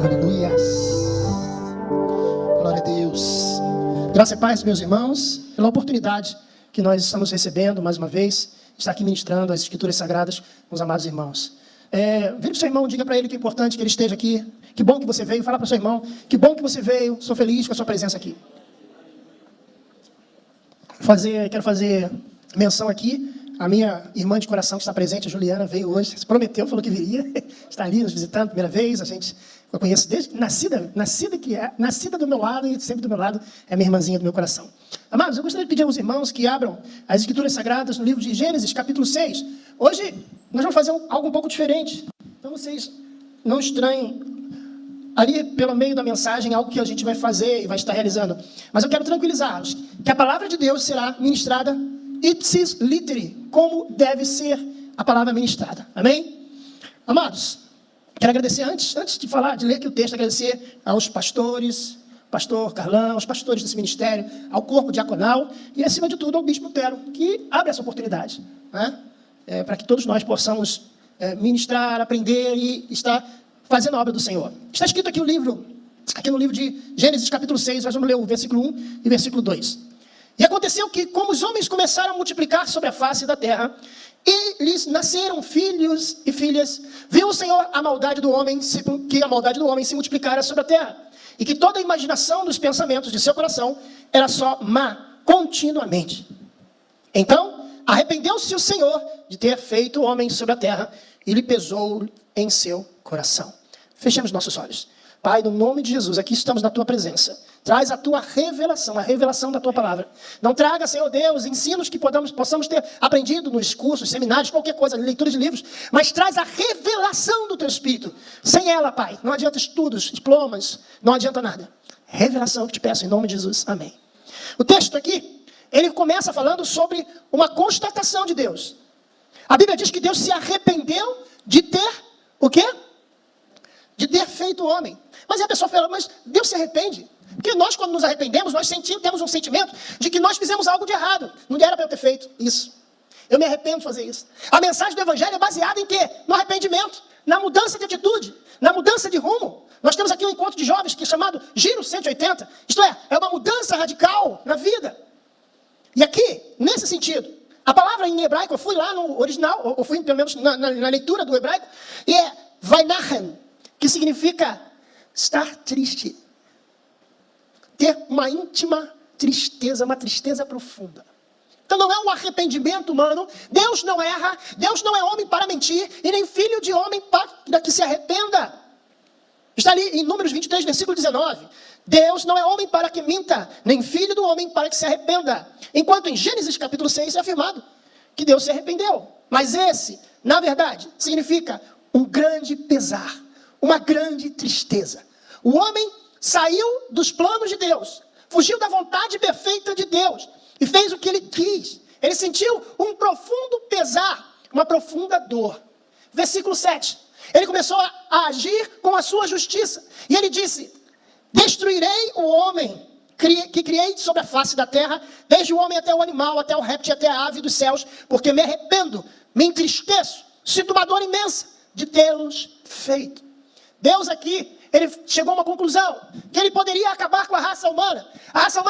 Aleluias. Glória a Deus. Graça e paz, meus irmãos, pela oportunidade que nós estamos recebendo, mais uma vez, estar aqui ministrando as Escrituras Sagradas com os amados irmãos. Vira para o seu irmão, diga para ele que é importante que ele esteja aqui. Que bom que você veio. Fala para o seu irmão, que bom que você veio. Sou feliz com a sua presença aqui. Quero fazer menção aqui. A minha irmã de coração que está presente, a Juliana, veio hoje. Se prometeu, falou que viria. Está ali nos visitando, primeira vez. Eu conheço desde nascida do meu lado e sempre do meu lado é minha irmãzinha do meu coração. Amados, eu gostaria de pedir aos irmãos que abram as Escrituras Sagradas no livro de Gênesis, capítulo 6. Hoje nós vamos fazer algo um pouco diferente. Então vocês não estranhem ali pelo meio da mensagem algo que a gente vai fazer e vai estar realizando. Mas eu quero tranquilizá-los que a palavra de Deus será ministrada ipsis literi, como deve ser a palavra ministrada. Amém? Amados, quero agradecer, antes de ler aqui o texto, agradecer aos pastores, pastor Carlão, aos pastores desse ministério, ao corpo diaconal e, acima de tudo, ao bispo Lutero, que abre essa oportunidade, né? Para que todos nós possamos ministrar, aprender e estar fazendo a obra do Senhor. Está escrito aqui no livro de Gênesis, capítulo 6, nós vamos ler o versículo 1 e versículo 2. E aconteceu que, como os homens começaram a multiplicar sobre a face da terra, e lhes nasceram filhos e filhas, viu o Senhor que a maldade do homem se multiplicara sobre a terra, e que toda a imaginação dos pensamentos de seu coração era só má, continuamente. Então, arrependeu-se o Senhor de ter feito o homem sobre a terra, e lhe pesou em seu coração. Fechemos nossos olhos. Pai, no nome de Jesus, aqui estamos na tua presença. Traz a tua revelação, a revelação da tua palavra. Não traga, Senhor Deus, ensinos que possamos ter aprendido nos cursos, seminários, qualquer coisa, leitura de livros, mas traz a revelação do teu Espírito. Sem ela, Pai, não adianta estudos, diplomas, não adianta nada. Revelação que te peço em nome de Jesus. Amém. O texto aqui, ele começa falando sobre uma constatação de Deus. A Bíblia diz que Deus se arrependeu de ter o quê? De ter feito o homem. Mas aí a pessoa fala, mas Deus se arrepende? Porque nós, quando nos arrependemos, temos um sentimento de que nós fizemos algo de errado. Não era para eu ter feito isso. Eu me arrependo de fazer isso. A mensagem do Evangelho é baseada em quê? No arrependimento, na mudança de atitude, na mudança de rumo. Nós temos aqui um encontro de jovens que é chamado Giro 180. Isto é uma mudança radical na vida. E aqui, nesse sentido, a palavra em hebraico, eu fui lá no original, ou fui pelo menos na leitura do hebraico, e é vainachen, que significa estar triste. Ter uma íntima tristeza, uma tristeza profunda. Então não é um arrependimento humano. Deus não erra. Deus não é homem para mentir. E nem filho de homem para que se arrependa. Está ali em Números 23, versículo 19. Deus não é homem para que minta. Nem filho do homem para que se arrependa. Enquanto em Gênesis capítulo 6 é afirmado que Deus se arrependeu. Mas esse, na verdade, significa um grande pesar. Uma grande tristeza. O homem saiu dos planos de Deus, fugiu da vontade perfeita de Deus e fez o que ele quis. Ele sentiu um profundo pesar, uma profunda dor. Versículo 7. Ele começou a agir com a sua justiça. E ele disse, destruirei o homem que criei sobre a face da terra, desde o homem até o animal, até o réptil, até a ave dos céus, porque me arrependo, me entristeço, sinto uma dor imensa de tê-los feito. Deus aqui, ele chegou a uma conclusão, que ele poderia acabar com a raça humana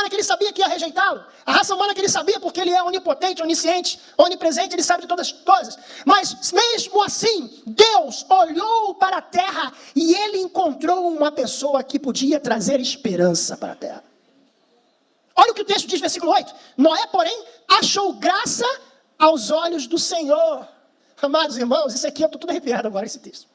que ele sabia que ia rejeitá-lo, a raça humana que ele sabia porque ele é onipotente, onisciente, onipresente, ele sabe de todas as coisas, mas mesmo assim, Deus olhou para a terra e ele encontrou uma pessoa que podia trazer esperança para a terra. Olha o que o texto diz, versículo 8, Noé, porém, achou graça aos olhos do Senhor. Amados irmãos, isso aqui eu estou tudo arrepiado agora, esse texto.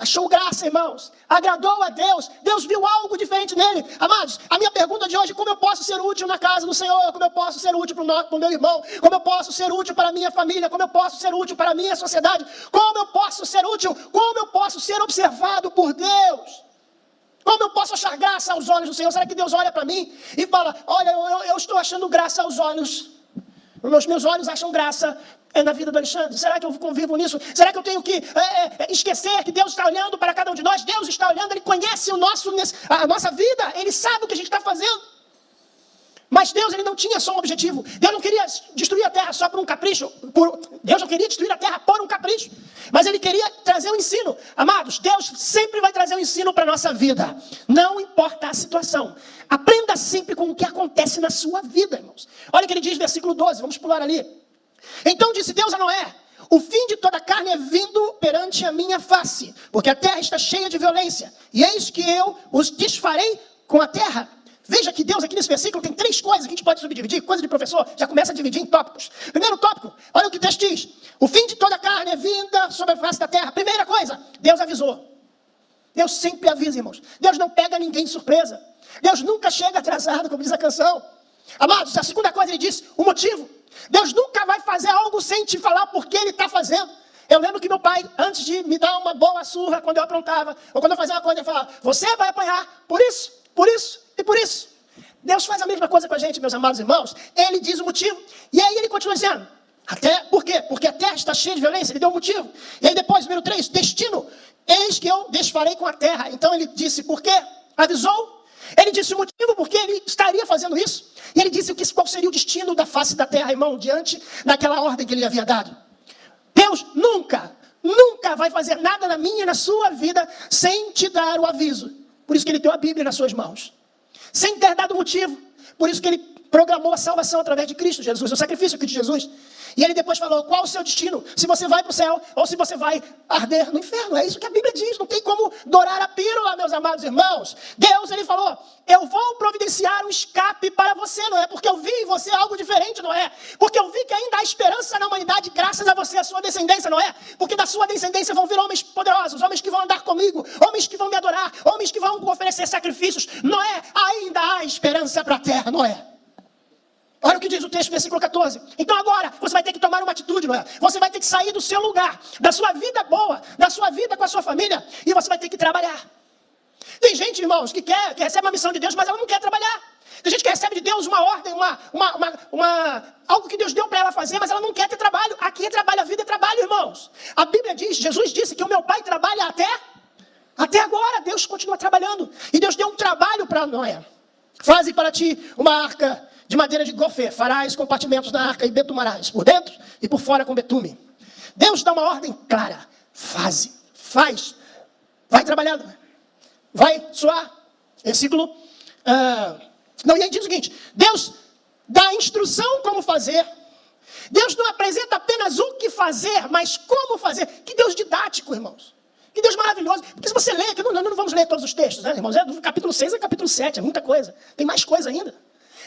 Achou graça, irmãos. Agradou a Deus. Deus viu algo diferente nele. Amados, a minha pergunta de hoje é como eu posso ser útil na casa do Senhor? Como eu posso ser útil para o meu irmão? Como eu posso ser útil para a minha família? Como eu posso ser útil para a minha sociedade? Como eu posso ser útil? Como eu posso ser observado por Deus? Como eu posso achar graça aos olhos do Senhor? Será que Deus olha para mim e fala, olha, eu estou achando graça aos olhos. Meus olhos acham graça na vida do Alexandre. Será que eu convivo nisso? Será que eu tenho que esquecer que Deus está olhando para cada um de nós? Deus está olhando, Ele conhece a nossa vida. Ele sabe o que a gente está fazendo. Mas Deus, ele não tinha só um objetivo. Deus não queria destruir a terra só por um capricho. Deus não queria destruir a terra por um capricho. Mas ele queria trazer um ensino. Amados, Deus sempre vai trazer um ensino para a nossa vida. Não importa a situação. Aprenda sempre com o que acontece na sua vida, irmãos. Olha o que ele diz, versículo 12. Vamos pular ali. Então disse Deus a Noé: o fim de toda carne é vindo perante a minha face, porque a terra está cheia de violência. E eis que eu os desfarei com a terra. Veja que Deus aqui nesse versículo tem 3 coisas que a gente pode subdividir. Coisa de professor, já começa a dividir em tópicos. Primeiro tópico, olha o que o texto diz. O fim de toda carne é vinda sobre a face da terra. Primeira coisa, Deus avisou. Deus sempre avisa, irmãos. Deus não pega ninguém de surpresa. Deus nunca chega atrasado, como diz a canção. Amados, a segunda coisa, ele diz o motivo. Deus nunca vai fazer algo sem te falar por que ele está fazendo. Eu lembro que meu pai, antes de me dar uma boa surra quando eu aprontava, ou quando eu fazia uma coisa, ele falava: você vai apanhar por isso e por isso. Deus faz a mesma coisa com a gente, meus amados irmãos. Ele diz o motivo. E aí ele continua dizendo: por quê? Porque a terra está cheia de violência. Ele deu o motivo. E aí depois, número 3, destino. Eis que eu desfarei com a terra. Então ele disse por quê? Avisou. Ele disse o motivo porque ele estaria fazendo isso. E ele disse qual seria o destino da face da terra, irmão, diante daquela ordem que ele havia dado. Deus nunca vai fazer nada na minha e na sua vida sem te dar o aviso. Por isso que ele deu a Bíblia nas suas mãos. Sem ter dado motivo. Por isso que ele programou a salvação através de Cristo Jesus, o sacrifício de Jesus. E ele depois falou: qual o seu destino? Se você vai para o céu ou se você vai arder no inferno. É isso que a Bíblia diz. Não tem como dourar a pílula, meus amados irmãos. Deus, ele falou: eu vou providenciar um escape para você, não é? Porque eu vi em você algo diferente, não é? Porque eu vi que ainda há esperança na humanidade graças a você, a sua descendência, não é? Porque da sua descendência vão vir homens poderosos, homens que vão andar comigo, homens que vão me adorar, homens que vão oferecer sacrifícios, não é? Ainda há esperança para a terra, não é? Olha o que diz o texto, versículo 14. Então agora, você vai ter que tomar uma atitude, não é? Você vai ter que sair do seu lugar, da sua vida boa, da sua vida com a sua família, e você vai ter que trabalhar. Tem gente, irmãos, que recebe uma missão de Deus, mas ela não quer trabalhar. Tem gente que recebe de Deus uma ordem, algo que Deus deu para ela fazer, mas ela não quer ter trabalho. Aqui é trabalho, a vida é trabalho, irmãos. A Bíblia diz, Jesus disse que o meu pai trabalha até agora. Deus continua trabalhando. E Deus deu um trabalho para Noé. Faze para ti uma arca de madeira de gofê, farás compartimentos na arca e betumarás por dentro e por fora com betume. Deus dá uma ordem clara. Faz. Vai trabalhando. Vai suar. Versículo... e aí diz o seguinte: Deus dá instrução como fazer. Deus não apresenta apenas o que fazer, mas como fazer. Que Deus didático, irmãos. Que Deus maravilhoso. Porque se você ler, não vamos ler todos os textos, né, irmãos? É do capítulo 6 ao capítulo 7, é muita coisa. Tem mais coisa ainda.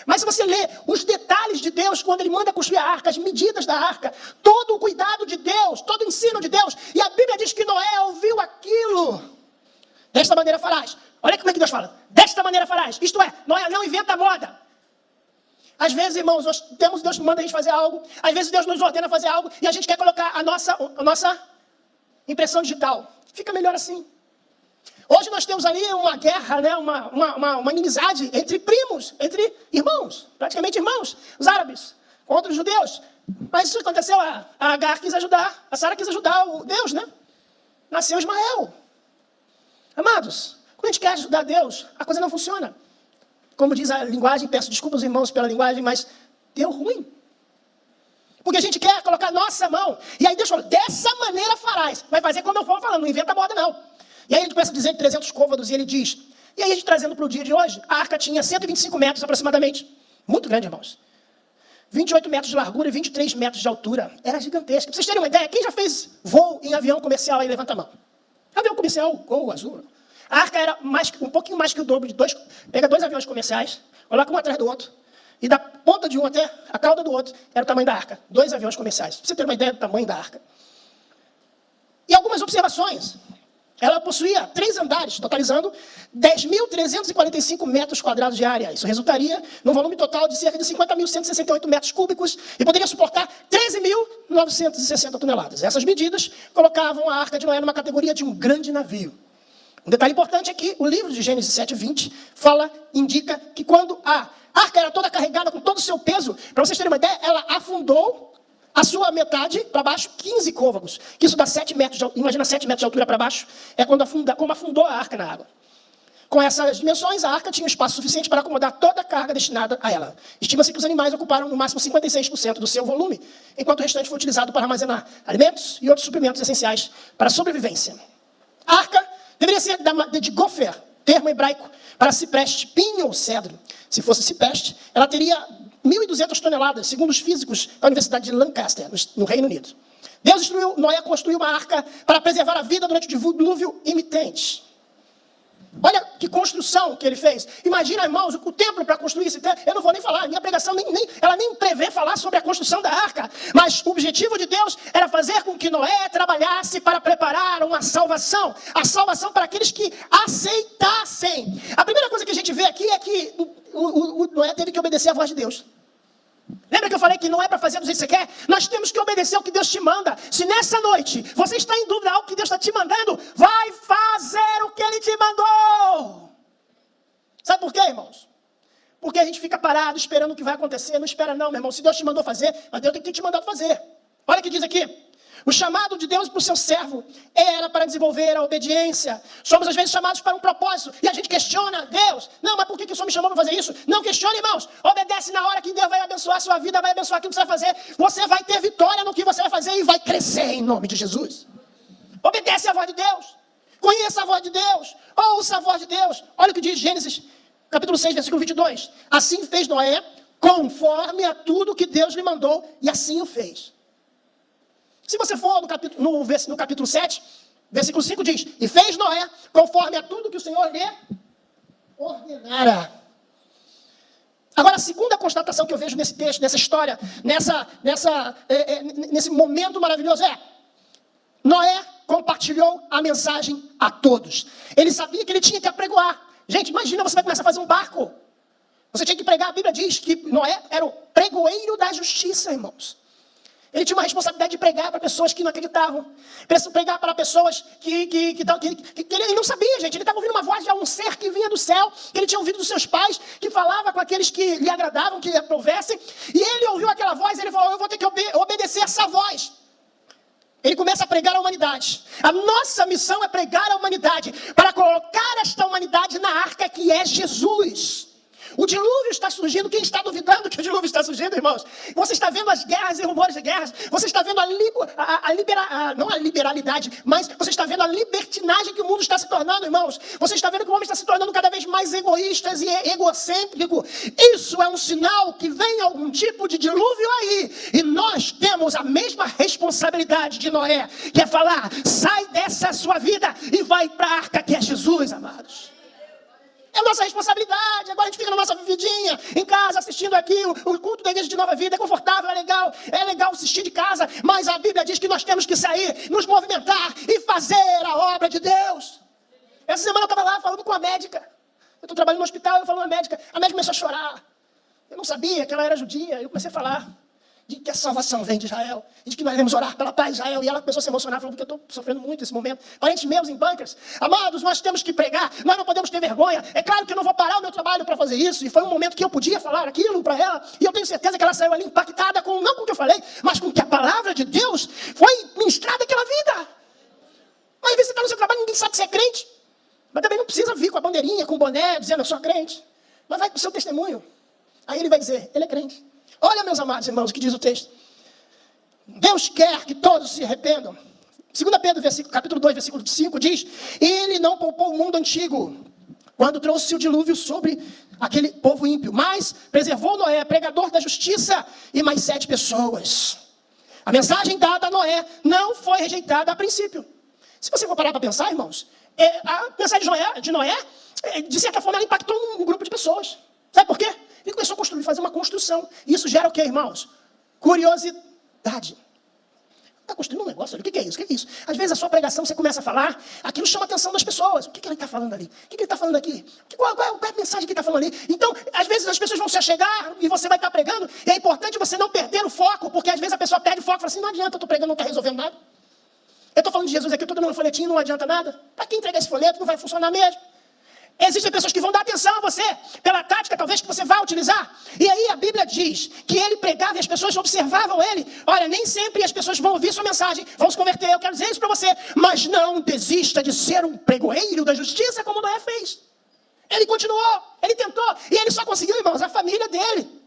Mas se você ler os detalhes de Deus, quando ele manda construir a arca, as medidas da arca, todo o cuidado de Deus, todo o ensino de Deus, e a Bíblia diz que Noé ouviu aquilo. Desta maneira farás. Olha como é que Deus fala. Desta maneira farás. Isto é, Noé não inventa moda. Às vezes, irmãos, Deus manda a gente fazer algo, às vezes Deus nos ordena fazer algo, e a gente quer colocar a nossa impressão digital. Fica melhor assim. Hoje nós temos ali uma guerra, né? uma inimizade entre primos, entre irmãos, praticamente irmãos, os árabes contra os judeus. Mas isso aconteceu, a Agar quis ajudar, a Sara quis ajudar o Deus, né? Nasceu Ismael. Amados, quando a gente quer ajudar Deus, a coisa não funciona. Como diz a linguagem, peço desculpas aos irmãos pela linguagem, mas deu ruim. Porque a gente quer colocar a nossa mão. E aí Deus falou: dessa maneira farás. Vai fazer como eu for falando, não inventa moda não. E aí a gente começa a dizer 300 côvados e ele diz. E aí a gente trazendo para o dia de hoje, a arca tinha 125 metros aproximadamente. Muito grande, irmãos. 28 metros de largura e 23 metros de altura. Era gigantesca. Para vocês terem uma ideia, quem já fez voo em avião comercial aí, levanta a mão. Avião comercial, Gol, Azul. A arca era um pouquinho mais que o dobro de pega 2 aviões comerciais, coloca um atrás do outro, e da ponta de um até a cauda do outro era o tamanho da arca. 2 aviões comerciais. Para você ter uma ideia do tamanho da arca. E algumas observações. Ela possuía 3 andares, totalizando 10.345 metros quadrados de área. Isso resultaria num volume total de cerca de 50.168 metros cúbicos e poderia suportar 13.960 toneladas. Essas medidas colocavam a Arca de Noé numa categoria de um grande navio. Um detalhe importante é que o livro de Gênesis 7:20 indica que quando a arca era toda carregada com todo o seu peso, para vocês terem uma ideia, ela afundou a sua metade para baixo, 15 côvagos. Que isso dá 7 metros, imagina 7 metros de altura para baixo, é como afundou a arca na água. Com essas dimensões, a arca tinha espaço suficiente para acomodar toda a carga destinada a ela. Estima-se que os animais ocuparam no máximo 56% do seu volume, enquanto o restante foi utilizado para armazenar alimentos e outros suprimentos essenciais para a sobrevivência. A arca deveria ser de gofer, termo hebraico para cipreste, pinho ou cedro. Se fosse cipreste, ela teria 1.200 toneladas, segundo os físicos da Universidade de Lancaster, no Reino Unido. Deus instruiu Noé a construir uma arca para preservar a vida durante o dilúvio imitente. Olha que construção que ele fez. Imagina, irmãos, o templo para construir esse templo. Eu não vou nem falar, minha pregação ela nem prevê falar sobre a construção da arca. Mas o objetivo de Deus era fazer com que Noé trabalhasse para preparar uma salvação. A salvação para aqueles que aceitassem. A primeira coisa que a gente vê aqui é que o Noé teve que obedecer à voz de Deus. Lembra que eu falei que não é para fazer do jeito que você quer? Nós temos que obedecer ao que Deus te manda. Se nessa noite você está em dúvida algo que Deus está te mandando, vai fazer o que Ele te mandou. Sabe por quê, irmãos? Porque a gente fica parado esperando o que vai acontecer. Não espera não, meu irmão. Se Deus te mandou fazer, mas Deus tem que ter te mandado fazer. Olha o que diz aqui. O chamado de Deus para o seu servo era para desenvolver a obediência. Somos às vezes chamados para um propósito e a gente questiona Deus. Não, mas por que o Senhor me chamou para fazer isso? Não questione, irmãos. Obedece na hora que Deus vai abençoar a sua vida, vai abençoar aquilo que você vai fazer. Você vai ter vitória no que você vai fazer e vai crescer em nome de Jesus. Obedece a voz de Deus. Conheça a voz de Deus. Ouça a voz de Deus. Olha o que diz Gênesis, capítulo 6, versículo 22. Assim fez Noé, conforme a tudo que Deus lhe mandou, e assim o fez. Se você for no capítulo 7, versículo 5 diz, e fez Noé conforme a tudo que o Senhor lhe ordenara. Agora, a segunda constatação que eu vejo nesse texto, nessa história, nesse momento maravilhoso é, Noé compartilhou a mensagem a todos. Ele sabia que ele tinha que apregoar. Gente, imagina, você vai começar a fazer um barco. Você tinha que pregar, a Bíblia diz que Noé era o pregoeiro da justiça, irmãos. Ele tinha uma responsabilidade de pregar para pessoas que não acreditavam. Pregar para pessoas que ele não sabia, gente. Ele estava ouvindo uma voz de um ser que vinha do céu, que ele tinha ouvido dos seus pais, que falava com aqueles que lhe agradavam, que lhe aprovessem. E ele ouviu aquela voz e ele falou, eu vou ter que obedecer essa voz. Ele começa a pregar a humanidade. A nossa missão é pregar a humanidade, para colocar esta humanidade na arca que é Jesus. O dilúvio está surgindo. Quem está duvidando que o dilúvio está surgindo, irmãos? Você está vendo as guerras e rumores de guerras. Você está vendo não a liberalidade, mas você está vendo a libertinagem que o mundo está se tornando, irmãos. Você está vendo que o homem está se tornando cada vez mais egoísta e egocêntrico. Isso é um sinal que vem algum tipo de dilúvio aí. E nós temos a mesma responsabilidade de Noé, que é falar, sai dessa sua vida e vai para a arca que é Jesus, amados. É nossa responsabilidade. Agora a gente fica na nossa vividinha, em casa, assistindo aqui o culto da igreja de Nova Vida. É confortável, é legal assistir de casa. Mas a Bíblia diz que nós temos que sair, nos movimentar e fazer a obra de Deus. Essa semana eu estava lá falando com a médica. Eu estou trabalhando no hospital, eu falo com a médica começou a chorar. Eu não sabia que ela era judia. Eu comecei a falar de que a salvação vem de Israel, e de que nós devemos orar pela paz de Israel. E ela começou a se emocionar, falou, porque eu estou sofrendo muito nesse momento. Parentes meus em bunkers, amados, nós temos que pregar, nós não podemos ter vergonha. É claro que eu não vou parar o meu trabalho para fazer isso, e foi um momento que eu podia falar aquilo para ela, e eu tenho certeza que ela saiu ali impactada, não com o que eu falei, mas com que a palavra de Deus foi ministrada àquela vida. Mas às vezes você está no seu trabalho e ninguém sabe que você é crente, mas também não precisa vir com a bandeirinha, com o boné, dizendo eu sou crente, mas vai com o seu testemunho. Aí ele vai dizer, ele é crente. Olha, meus amados irmãos, o que diz o texto. Deus quer que todos se arrependam. 2 Pedro, capítulo 2, versículo 5, diz, ele não poupou o mundo antigo, quando trouxe o dilúvio sobre aquele povo ímpio, mas preservou Noé, pregador da justiça, e mais 7 pessoas. A mensagem dada a Noé não foi rejeitada a princípio. Se você for parar para pensar, irmãos, a mensagem de Noé, de certa forma, ela impactou um grupo de pessoas. Sabe por quê? Ele começou a fazer uma construção. E isso gera o quê, irmãos? Curiosidade. Está construindo um negócio ali. O que é isso? O que é isso? Às vezes a sua pregação, você começa a falar, aquilo chama a atenção das pessoas. O que ele está falando ali? O que ele está falando aqui? Qual é a mensagem que ele está falando ali? Então, às vezes as pessoas vão se achegar e você vai estar pregando. E é importante você não perder o foco, porque às vezes a pessoa perde o foco e fala assim, não adianta, eu estou pregando, não está resolvendo nada. Eu estou falando de Jesus aqui, eu estou dando um folhetinho, não adianta nada. Para quem entregar esse folheto, não vai funcionar mesmo. Existem pessoas que vão dar atenção a você, pela tática talvez que você vai utilizar. E aí a Bíblia diz que ele pregava e as pessoas observavam ele. Olha, nem sempre as pessoas vão ouvir sua mensagem, vão se converter, eu quero dizer isso para você. Mas não desista de ser um pregoeiro da justiça como Noé fez. Ele continuou, ele tentou, e ele só conseguiu, irmãos, a família dele.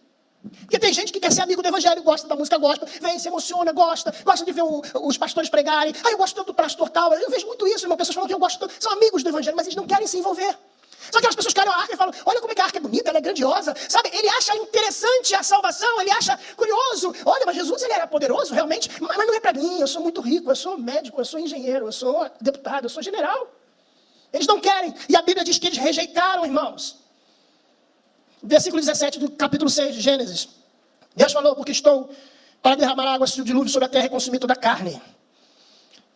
Porque tem gente que quer ser amigo do evangelho, gosta da música gospel, vem, se emociona, gosta de ver os pastores pregarem. Eu gosto tanto do pastor tal. Eu vejo muito isso, irmão. Pessoas falam que eu gosto tanto, são amigos do evangelho, mas eles não querem se envolver. Só que as pessoas querem a arca e falam, olha como é que a arca é bonita, ela é grandiosa. Sabe, ele acha interessante a salvação, ele acha curioso. Olha, mas Jesus, ele era poderoso, realmente, mas não é para mim. Eu sou muito rico, eu sou médico, eu sou engenheiro, eu sou deputado, eu sou general. Eles não querem. E a Bíblia diz que eles rejeitaram, irmãos. Versículo 17 do capítulo 6 de Gênesis. Deus falou, porque estou para derramar água do dilúvio sobre a terra e consumir toda a carne.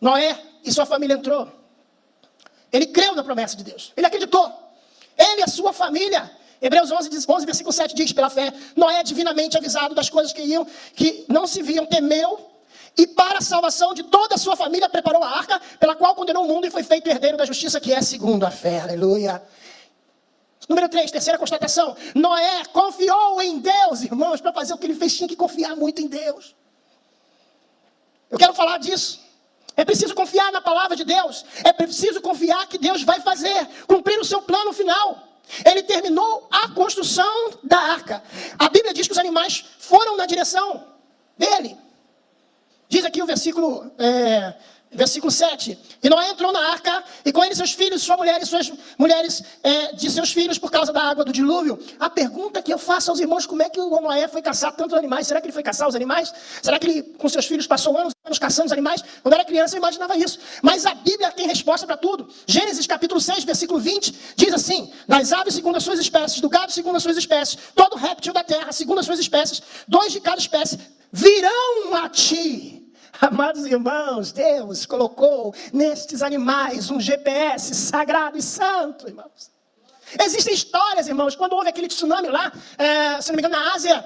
Noé e sua família entrou. Ele creu na promessa de Deus. Ele acreditou. Ele e a sua família. Hebreus 11, versículo 7 diz, pela fé, Noé, divinamente avisado das coisas que não se viam, temeu, e para a salvação de toda a sua família preparou a arca, pela qual condenou o mundo e foi feito herdeiro da justiça, que é segundo a fé. Aleluia. Número 3, terceira constatação. Noé confiou em Deus, irmãos, para fazer o que ele fez, tinha que confiar muito em Deus. Eu quero falar disso. É preciso confiar na palavra de Deus. É preciso confiar que Deus vai fazer, cumprir o seu plano final. Ele terminou a construção da arca. A Bíblia diz que os animais foram na direção dele. Diz aqui o versículo 7. E Noé entrou na arca, e com ele seus filhos, sua mulher e suas mulheres de seus filhos, por causa da água do dilúvio. A pergunta que eu faço aos irmãos, como é que o Noé foi caçar tantos animais? Será que ele foi caçar os animais? Será que ele, com seus filhos, passou anos caçando os animais? Quando era criança, eu imaginava isso. Mas a Bíblia tem resposta para tudo. Gênesis capítulo 6, versículo 20, diz assim, das aves segundo as suas espécies, do gado segundo as suas espécies, todo réptil da terra segundo as suas espécies, 2 de cada espécie, virão a ti. Amados irmãos, Deus colocou nestes animais um GPS sagrado e santo, irmãos. Existem histórias, irmãos, quando houve aquele tsunami lá, se não me engano, na Ásia,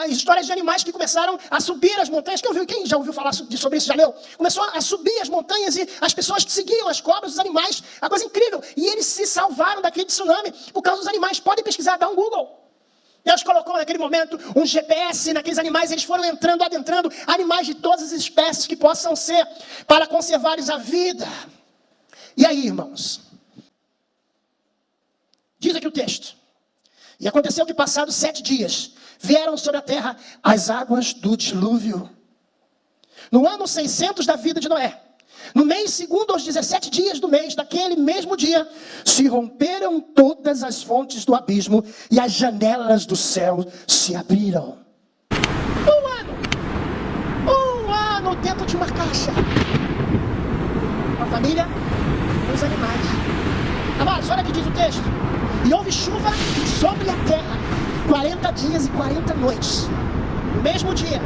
histórias de animais que começaram a subir as montanhas. Quem já ouviu falar sobre isso, já leu? Começou a subir as montanhas e as pessoas que seguiam as cobras, os animais, a coisa incrível. E eles se salvaram daquele tsunami por causa dos animais. Podem pesquisar, dá um Google. Deus colocou naquele momento um GPS naqueles animais, eles foram adentrando, animais de todas as espécies que possam ser, para conservar-lhes a vida. E aí, irmãos? Diz aqui o texto. E aconteceu que passados 7 dias, vieram sobre a terra as águas do dilúvio. No ano 600 da vida de Noé, no mês segundo aos 17 dias do mês, daquele mesmo dia, se romperam todas as fontes do abismo e as janelas do céu se abriram. Um ano dentro de uma caixa. A família e os animais. Amados, olha o que diz o texto. E houve chuva sobre a terra, 40 dias e 40 noites. No mesmo dia,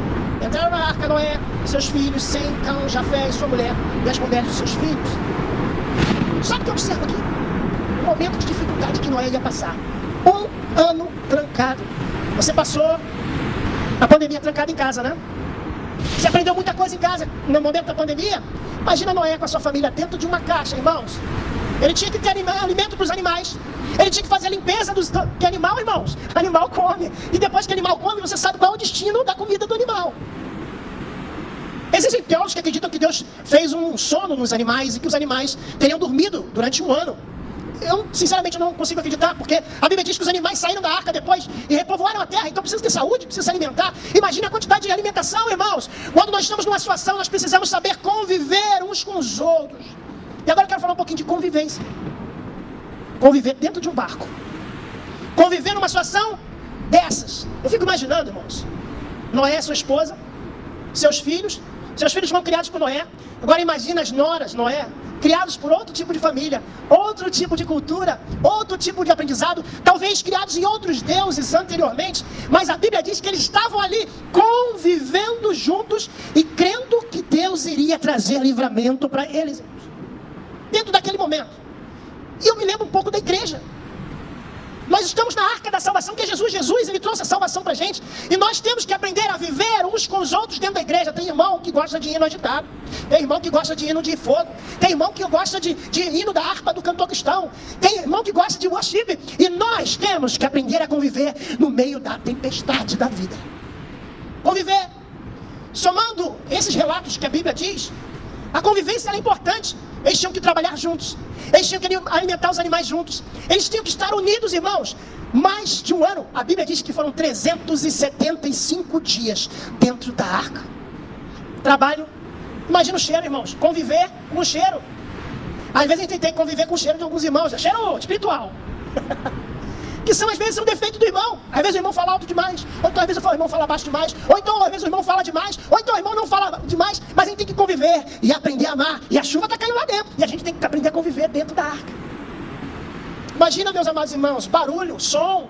entraram na arca Noé, seus filhos, Sem, Cão, Jafé e sua mulher, e as mulheres de seus filhos. Sabe o que eu observo aqui? O momento de dificuldade que Noé ia passar. 1 ano trancado. Você passou a pandemia trancado em casa, né? Você aprendeu muita coisa em casa no momento da pandemia. Imagina Noé com a sua família dentro de uma caixa, irmãos. Ele tinha que ter alimento para os animais. Ele tinha que fazer a limpeza que animal, irmãos. Animal come. E depois que o animal come, você sabe qual é o destino da comida do animal. Existem teólogos que acreditam que Deus fez um sono nos animais e que os animais teriam dormido durante 1 ano. Eu, sinceramente, não consigo acreditar, porque a Bíblia diz que os animais saíram da arca depois e repovoaram a terra, então precisa ter saúde, precisa se alimentar. Imagine a quantidade de alimentação, irmãos. Quando nós estamos numa situação, nós precisamos saber conviver uns com os outros. E agora eu quero falar um pouquinho de convivência. Conviver dentro de um barco. Conviver numa situação dessas. Eu fico imaginando, irmãos. Noé, sua esposa, seus filhos foram criados por Noé. Agora imagina as noras, Noé, criados por outro tipo de família, outro tipo de cultura, outro tipo de aprendizado, talvez criados em outros deuses anteriormente, mas a Bíblia diz que eles estavam ali convivendo juntos e crendo que Deus iria trazer livramento para eles, dentro daquele momento. E eu me lembro um pouco da igreja. Nós estamos na arca da salvação, que é Jesus. Jesus, ele trouxe a salvação para a gente. E nós temos que aprender a viver uns com os outros dentro da igreja. Tem irmão que gosta de hino agitado. Tem irmão que gosta de hino de fogo. Tem irmão que gosta de hino da harpa do cantor cristão. Tem irmão que gosta de worship. E nós temos que aprender a conviver no meio da tempestade da vida. Conviver. Somando esses relatos que a Bíblia diz, a convivência é importante. Eles tinham que trabalhar juntos. Eles tinham que alimentar os animais juntos. Eles tinham que estar unidos, irmãos. Mais de um ano. A Bíblia diz que foram 375 dias dentro da arca. Trabalho. Imagina o cheiro, irmãos. Conviver com o cheiro. Às vezes a gente tem que conviver com o cheiro de alguns irmãos. É cheiro espiritual. Que são, às vezes, um defeito do irmão. Às vezes o irmão fala alto demais. Ou então, às vezes, o irmão fala baixo demais. Ou então, às vezes, o irmão fala demais. Ou então, o irmão não fala demais. Mas a gente tem que conviver e aprender a amar. E a chuva está caindo lá dentro. E a gente tem que aprender a conviver dentro da arca. Imagina, meus amados irmãos, barulho, som,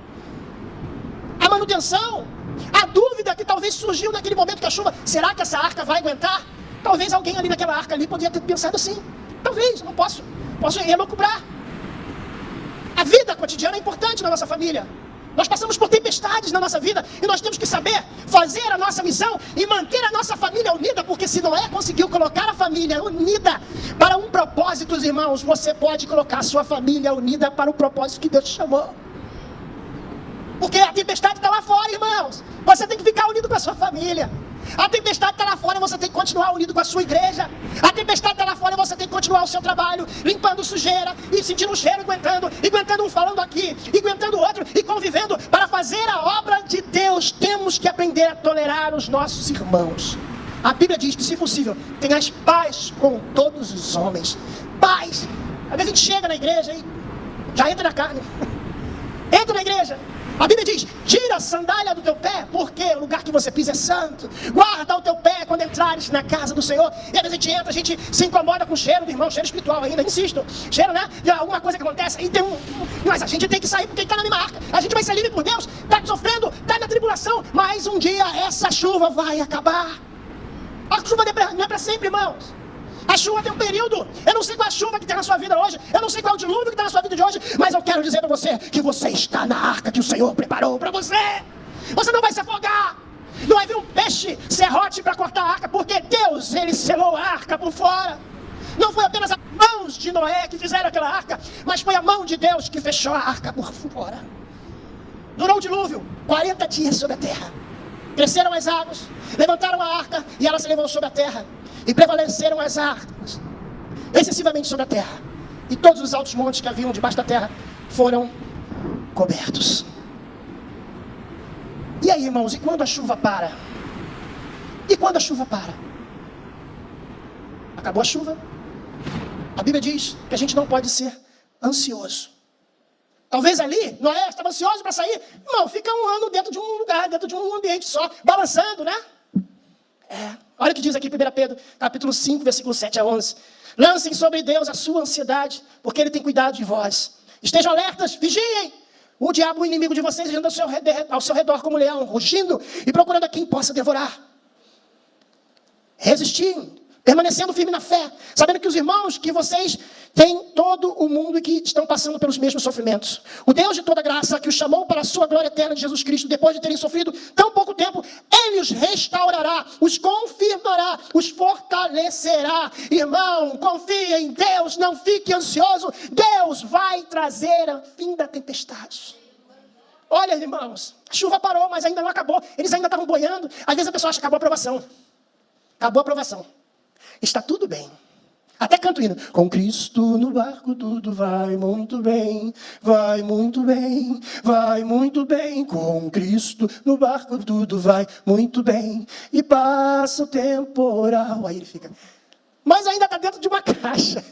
a manutenção, a dúvida que talvez surgiu naquele momento que a chuva, será que essa arca vai aguentar? Talvez alguém ali naquela arca ali poderia ter pensado assim. Talvez, não posso elocubrar. A vida cotidiana é importante na nossa família. Nós passamos por tempestades na nossa vida e nós temos que saber fazer a nossa missão e manter a nossa família unida, porque se Noé conseguiu colocar a família unida para um propósito, irmãos, você pode colocar a sua família unida para o propósito que Deus te chamou. Porque a tempestade está lá fora, irmãos. Você tem que ficar unido com a sua família. A tempestade está lá fora e você tem que continuar unido com a sua igreja. A tempestade está lá fora e você tem que continuar o seu trabalho, limpando sujeira e sentindo o cheiro, aguentando um falando aqui, e aguentando o outro e convivendo para fazer a obra de Deus. Temos que aprender a tolerar os nossos irmãos. A Bíblia diz que, se possível, tenhas paz com todos os homens. Paz. Às vezes a gente chega na igreja e já entra na carne. Entra na igreja. A Bíblia diz, tira a sandália do teu pé, porque o lugar que você pisa é santo. Guarda o teu pé quando entrares na casa do Senhor. E às vezes a gente entra, a gente se incomoda com o cheiro do irmão, cheiro espiritual ainda, insisto. Cheiro, né? De alguma coisa que acontece. E mas a gente tem que sair porque está na mesma arca. A gente vai ser livre por Deus, está sofrendo, está na tribulação. Mas um dia essa chuva vai acabar. A chuva não é para sempre, irmãos. A chuva tem um período. Eu não sei qual é a chuva que tem na sua vida hoje. Eu não sei qual é o dilúvio que está na sua vida de hoje. Mas eu quero dizer para você que você está na arca que o Senhor preparou para você. Você não vai se afogar. Não vai vir um peixe serrote para cortar a arca. Porque Deus, Ele selou a arca por fora. Não foi apenas as mãos de Noé que fizeram aquela arca. Mas foi a mão de Deus que fechou a arca por fora. Durou o dilúvio 40 dias sobre a terra. Cresceram as águas. Levantaram a arca e ela se levou sobre a terra. E prevaleceram as arcas excessivamente sobre a terra. E todos os altos montes que haviam debaixo da terra foram cobertos. E aí, irmãos, e quando a chuva para? E quando a chuva para? Acabou a chuva. A Bíblia diz que a gente não pode ser ansioso. Talvez ali, Noé estava ansioso para sair. Irmão, fica um ano dentro de um lugar, dentro de um ambiente só, balançando, né? Olha o que diz aqui 1 Pedro, capítulo 5, versículo 7 a 11. Lancem sobre Deus a sua ansiedade, porque Ele tem cuidado de vós. Estejam alertas, vigiem. O diabo, o inimigo de vocês, anda ao seu redor como um leão, rugindo e procurando a quem possa devorar. Resistir, permanecendo firme na fé, sabendo que os irmãos que vocês têm todo o mundo e que estão passando pelos mesmos sofrimentos. O Deus de toda graça, que os chamou para a sua glória eterna de Jesus Cristo, depois de terem sofrido tão pouco tempo, Ele os restaurará, os confirmará, os fortalecerá. Irmão, confie em Deus, não fique ansioso. Deus vai trazer o fim da tempestade. Olha, irmãos, a chuva parou, mas ainda não acabou. Eles ainda estavam boiando. Às vezes a pessoa acha que acabou a aprovação. Acabou a aprovação. Está tudo bem. Até canto hino. Com Cristo no barco tudo vai muito bem. Vai muito bem. Vai muito bem. Com Cristo no barco tudo vai muito bem. E passa o temporal. Aí ele fica. Mas ainda está dentro de uma caixa.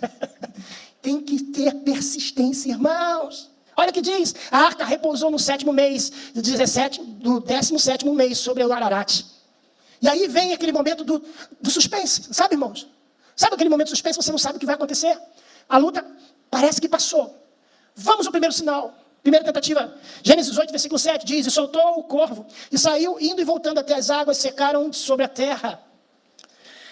Tem que ter persistência, irmãos. Olha o que diz. A arca repousou no 7º mês. Do 17º mês sobre o Ararat. E aí vem aquele momento do suspense. Sabe, irmãos? Sabe aquele momento de suspense, você não sabe o que vai acontecer? A luta parece que passou. Vamos ao primeiro sinal. Primeira tentativa. Gênesis 8, versículo 7 diz, e soltou o corvo, e saiu indo e voltando até as águas, secaram sobre a terra.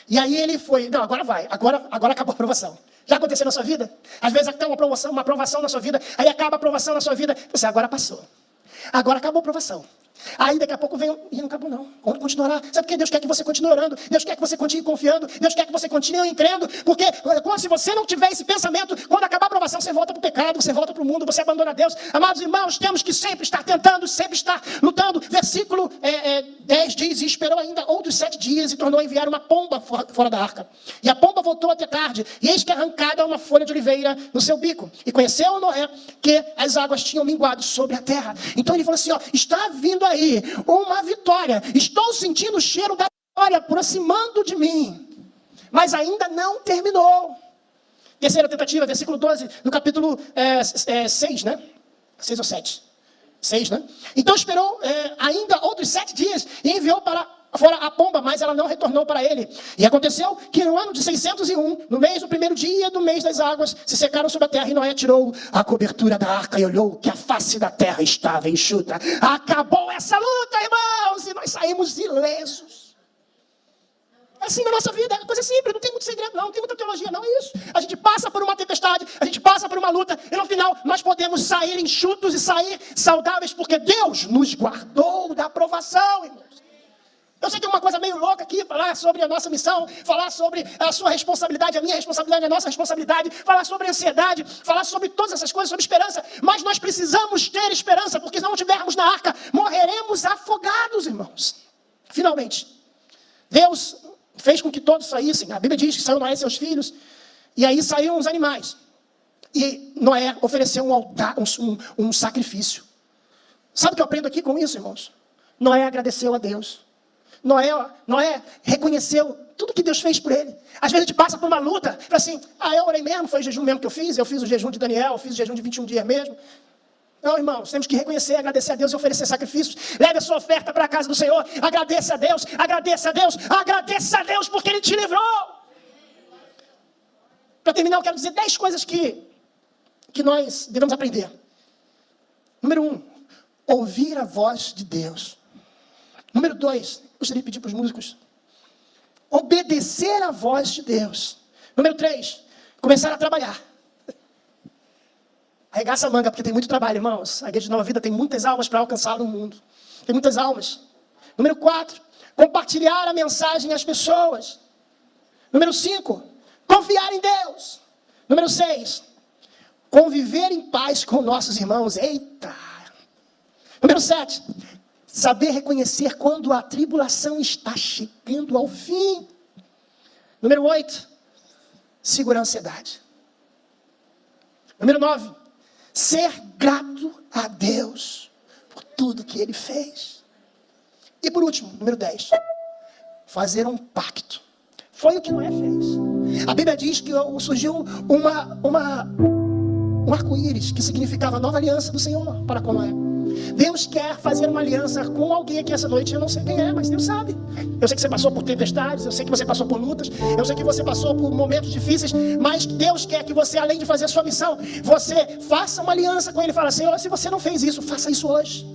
E aí ele foi, não, agora vai, agora acabou a aprovação. Já aconteceu na sua vida? Às vezes até uma aprovação na sua vida, aí acaba a aprovação na sua vida, você agora passou. Agora acabou a aprovação. Aí daqui a pouco vem, e não acabou não, vamos continuar. Sabe por que Deus quer que você continue orando? Deus quer que você continue confiando, Deus quer que você continue crendo, porque se você não tiver esse pensamento, quando acabar a provação, você volta para o pecado, você volta para o mundo, você abandona Deus. Amados irmãos, temos que sempre estar tentando, sempre estar lutando. Versículo 10 diz, e esperou ainda outros 7 dias, e tornou a enviar uma pomba fora da arca. E a pomba voltou até tarde, e eis que arrancada uma folha de oliveira no seu bico. E conheceu Noé que as águas tinham minguado sobre a terra. Então ele falou assim, está vindo aí uma vitória. Estou sentindo o cheiro da vitória aproximando de mim. Mas ainda não terminou. Terceira tentativa, versículo 12, no capítulo 6, né? 6 ou 7. 6, né? Então esperou ainda outros 7 dias e enviou para fora a pomba, mas ela não retornou para ele. E aconteceu que no ano de 601, no mês do primeiro dia do mês das águas, se secaram sobre a terra, e Noé tirou a cobertura da arca e olhou que a face da terra estava enxuta. Acabou essa luta, irmãos, e nós saímos ilesos. Assim na nossa vida, é coisa simples, não tem muito segredo não tem muita teologia não, é isso. A gente passa por uma tempestade, a gente passa por uma luta, e no final nós podemos sair enxutos e sair saudáveis, porque Deus nos guardou da provação, irmãos. Eu sei que é uma coisa meio louca aqui, falar sobre a nossa missão, falar sobre a sua responsabilidade, a minha responsabilidade, a nossa responsabilidade, falar sobre ansiedade, falar sobre todas essas coisas, sobre esperança. Mas nós precisamos ter esperança, porque se não estivermos na arca, morreremos afogados, irmãos. Finalmente, Deus fez com que todos saíssem. A Bíblia diz que saiu Noé e seus filhos, e aí saíram os animais. E Noé ofereceu um altar, um sacrifício. Sabe o que eu aprendo aqui com isso, irmãos? Noé agradeceu a Deus. Noé reconheceu tudo que Deus fez por ele. Às vezes a gente passa por uma luta, fala assim, eu orei mesmo, foi o jejum mesmo que eu fiz o jejum de Daniel, eu fiz o jejum de 21 dias mesmo. Não, irmãos, temos que reconhecer, agradecer a Deus e oferecer sacrifícios. Leve a sua oferta para a casa do Senhor, agradeça a Deus, agradeça a Deus, agradeça a Deus, porque Ele te livrou. Para terminar, eu quero dizer 10 coisas que nós devemos aprender. Número 1, ouvir a voz de Deus. Número 2, gostaria de pedir para os músicos, obedecer a voz de Deus. Número 3, começar a trabalhar. Arregaça a manga, porque tem muito trabalho, irmãos. A Igreja de Nova Vida tem muitas almas para alcançar no mundo. Tem muitas almas. Número 4, compartilhar a mensagem às pessoas. Número 5, confiar em Deus. Número 6, conviver em paz com nossos irmãos. Eita! Número 7, saber reconhecer quando a tribulação está chegando ao fim. Número 8, segurar a ansiedade. Número 9, ser grato a Deus por tudo que Ele fez. E por último, número 10, fazer um pacto. Foi o que Noé fez. A Bíblia diz que surgiu um arco-íris, que significava a nova aliança do Senhor para com Noé. Deus quer fazer uma aliança com alguém aqui essa noite. Eu não sei quem é, mas Deus sabe. Eu sei que você passou por tempestades, eu sei que você passou por lutas, eu sei que você passou por momentos difíceis, mas Deus quer que você, além de fazer a sua missão, você faça uma aliança com Ele. Fala, Senhor, se você não fez isso, faça isso hoje.